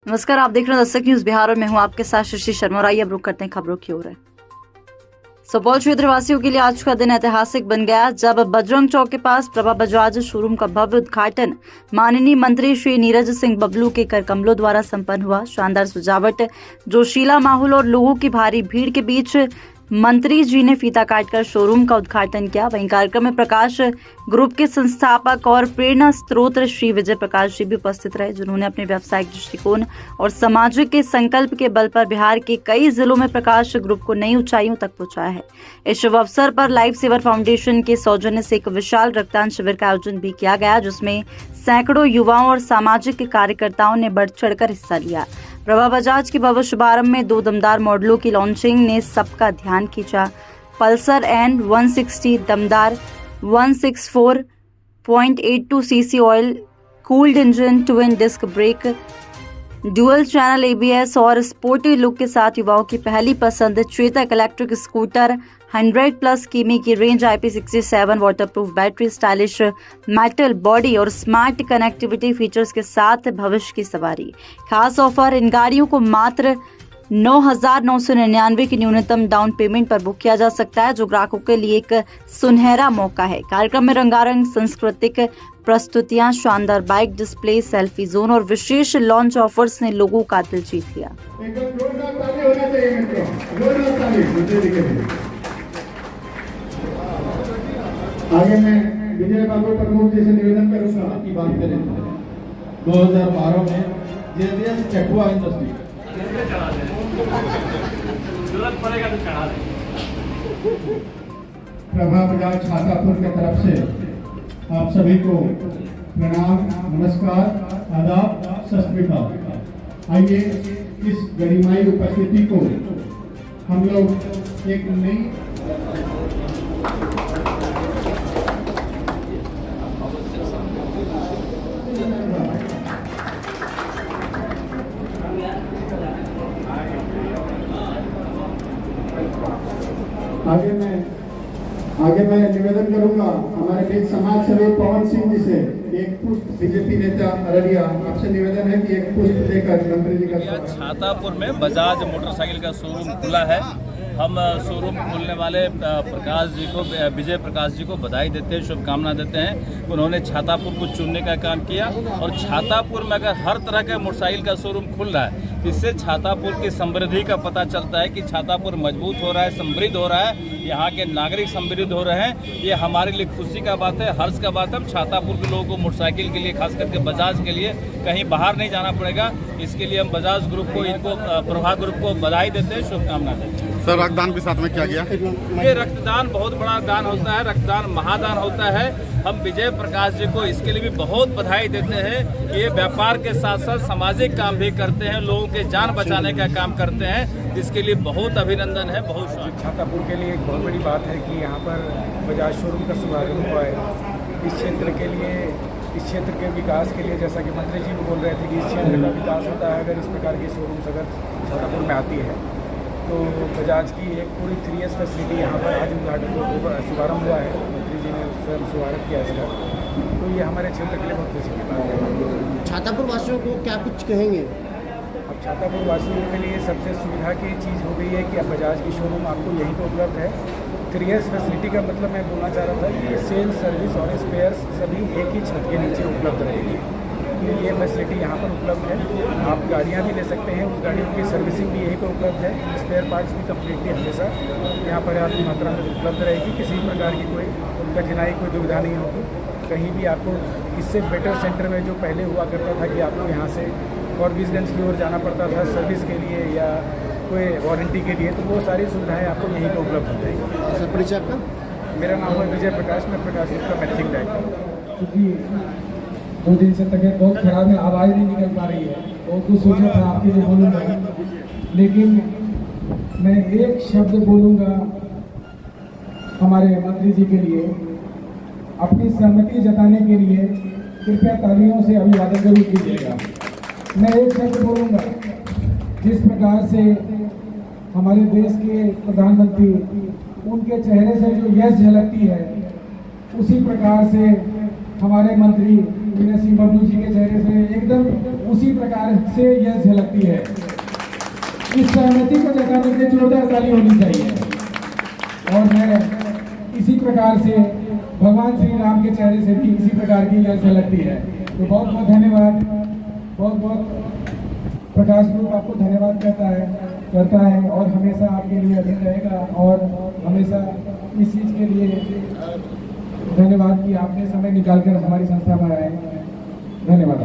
नमस्कार, आप देख रहे हैं दस्तक न्यूज बिहार और मैं हूं आपके साथ शशि शर्मा। और आइए अब रुक करते हैं खबरों की ओर। सुपौल क्षेत्र वासियों के लिए आज का दिन ऐतिहासिक बन गया जब बजरंग चौक के पास प्रभा बजाज शोरूम का भव्य उद्घाटन माननीय मंत्री श्री नीरज सिंह बबलू के कर कमलों द्वारा संपन्न हुआ। शानदार सजावट, जोशीला माहौल और लोगों की भारी भीड़ के बीच मंत्री जी ने फीता काटकर शोरूम का उद्घाटन किया। वहीं कार्यक्रम में प्रकाश ग्रुप के संस्थापक और प्रेरणा स्रोत श्री विजय प्रकाश जी भी उपस्थित रहे, जिन्होंने अपने व्यवसायिक दृष्टिकोण और सामाजिक के संकल्प के बल पर बिहार के कई जिलों में प्रकाश ग्रुप को नई ऊंचाइयों तक पहुंचाया है। इस शुभ अवसर पर लाइफ सेवर फाउंडेशन के सौजन्य से एक विशाल रक्तदान शिविर का आयोजन भी किया गया, जिसमें सैकड़ों युवाओं और सामाजिक कार्यकर्ताओं ने बढ़ चढ़कर हिस्सा लिया। प्रभा बजाज के भव्य शुभारंभ में 2 दमदार मॉडलों की लॉन्चिंग ने सबका ध्यान खींचा। पल्सर एन 160 दमदार 164.82 cc oil cooled engine, twin disc brake, dual channel ABS और स्पोर्टी लुक के साथ युवाओं की पहली पसंद चेतक इलेक्ट्रिक स्कूटर 100+ किमी की range, IP67 waterproof battery, stylish metal body और स्मार्ट कनेक्टिविटी फीचर्स के साथ भविष्य की सवारी। खास ऑफर, इन गाड़ियों को मात्र 9,999 की न्यूनतम डाउन पेमेंट पर बुक किया जा सकता है, जो ग्राहकों के लिए एक सुनहरा मौका है। कार्यक्रम में रंगारंग सांस्कृतिक प्रस्तुतियां, शानदार बाइक डिस्प्ले, सेल्फी जोन और विशेष लॉन्च ऑफर्स ने लोगों का दिल जीत लिया। आगे मैं विजय बाबू प्रमुख जी से निवेदन करूंगा की बात करें। 2012 में JDS चकुआ इंडस्ट्री जरूरत पड़ेगा तो चढ़ा दें। प्रभा बजाज छातापुर की तरफ से आप सभी को प्रणाम, नमस्कार, आदाब, सत श्री अकाल। आइए इस गरिमाई उपस्थिति को हम लोग एक नई आगे मैं निवेदन करूंगा हमारे बीच समाज सेवी पवन सिंह जी से एक पुष्प, बीजेपी नेता अररिया, आपसे निवेदन है कि एक पुष्प देकर मंत्री जी का। छातापुर में बजाज मोटरसाइकिल का शोरूम खुला है। हम शोरूम खोलने वाले प्रकाश जी को, विजय प्रकाश जी को बधाई देते हैं, शुभकामना देते हैं। उन्होंने छातापुर को चुनने का काम किया और छातापुर में अगर हर तरह का मोटरसाइकिल का शोरूम खुल रहा है, इससे छातापुर की समृद्धि का पता चलता है कि छातापुर मजबूत हो रहा है, समृद्ध हो रहा है, यहाँ के नागरिक समृद्ध हो रहे हैं। ये हमारे लिए खुशी का बात है, हर्ष का बात है। छातापुर के लोगों को मोटरसाइकिल के लिए, खास करके बजाज के लिए कहीं बाहर नहीं जाना पड़ेगा। इसके लिए हम बजाज ग्रुप को, इनको प्रभा ग्रुप को बधाई देते हैं, शुभकामना देते हैं। सर, रक्तदान भी साथ में किया गया। ये रक्तदान बहुत बड़ा दान होता है, रक्तदान महादान होता है। हम विजय प्रकाश जी को इसके लिए भी बहुत बधाई देते हैं कि ये व्यापार के साथ साथ सामाजिक काम भी करते हैं, लोगों के जान बचाने का काम करते हैं, जिसके लिए बहुत अभिनंदन है, बहुत शुक्रिया। छातापुर के लिए एक बहुत बड़ी बात है कि यहाँ पर बजाज शोरूम का शुभारंभ हुआ है। इस क्षेत्र के लिए, इस क्षेत्र के विकास के लिए, जैसा कि मंत्री जी भी बोल रहे थे कि इस क्षेत्र का विकास होता है अगर इस प्रकार की शोरूम्स अगर छातापुर में आती है। तो बजाज की एक पूरी 3S फैसिलिटी यहाँ पर आज उद्घाटन शुभारम्भ हुआ है, मंत्री जी ने स्वयं शुभारम्भ किया इसका। तो ये हमारे क्षेत्र के लिए बहुत खुशी की बात है। छातापुर वासियों को क्या कुछ कहेंगे? अब छातापुर वासियों के लिए सबसे सुविधा की चीज़ हो गई है कि अब बजाज की शोरूम आपको यहीं पर उपलब्ध है। 3S फैसिलिटी का मतलब मैं बोलना चाह रहा था कि सेल्स, सर्विस और स्पेयर्स सभी एक ही छत के नीचे उपलब्ध रहेगी। ये फैसिलिटी यहाँ पर उपलब्ध है। आप गाड़ियाँ भी ले सकते हैं, उस गाड़ियों की सर्विसिंग भी यहीं पर उपलब्ध है। स्पेयर पार्ट्स भी कम्प्लीटली हमेशा यहाँ पर आपकी मात्रा में उपलब्ध रहेगी। किसी प्रकार की कोई कठिनाई, कोई दुविधा नहीं होगी। कहीं भी आपको इससे बेटर सेंटर में जो पहले हुआ करता था कि आपको यहाँ से फॉरबिसगंज की ओर जाना पड़ता था सर्विस के लिए या कोई वारंटी के लिए, तो वो सारी सुविधाएं आपको यहीं पर उपलब्ध हो जाएगी। सर, परिचय आपका? मेरा नाम है विजय प्रकाश, मैं प्रकाश ग्रुप का मैनेजिंग डायरेक्टर। क्योंकि 2 दिन से तबीयत बहुत खराब है, आवाज़ नहीं निकल पा रही है। बहुत कुछ सोचा था आपके लिए बोलूँगा, लेकिन मैं एक शब्द बोलूँगा हमारे मंत्री जी के लिए। अपनी सहमति जताने के लिए कृपया तालियों से अभिवादन जरूर कीजिएगा। मैं एक शब्द बोलूँगा, जिस प्रकार से हमारे देश के प्रधानमंत्री, उनके चेहरे से जो यश झलकती है, उसी प्रकार से हमारे मंत्री नीरज सिंह बबलू जी के चेहरे से एकदम उसी प्रकार से यह झलकती है। इस सहमति को जताने के लिए जोरदार ताली होनी चाहिए। और मैं इसी प्रकार से भगवान श्री राम के चेहरे से भी इसी प्रकार की यह झलकती है। तो बहुत बहुत धन्यवाद, बहुत बहुत प्रकाश ग्रुप आपको धन्यवाद करता है और हमेशा आपके लिए अधीन रहेगा। और हमेशा इस चीज़ के लिए धन्यवाद कि आपने समय निकालकर हमारी संस्था में आए। धन्यवाद।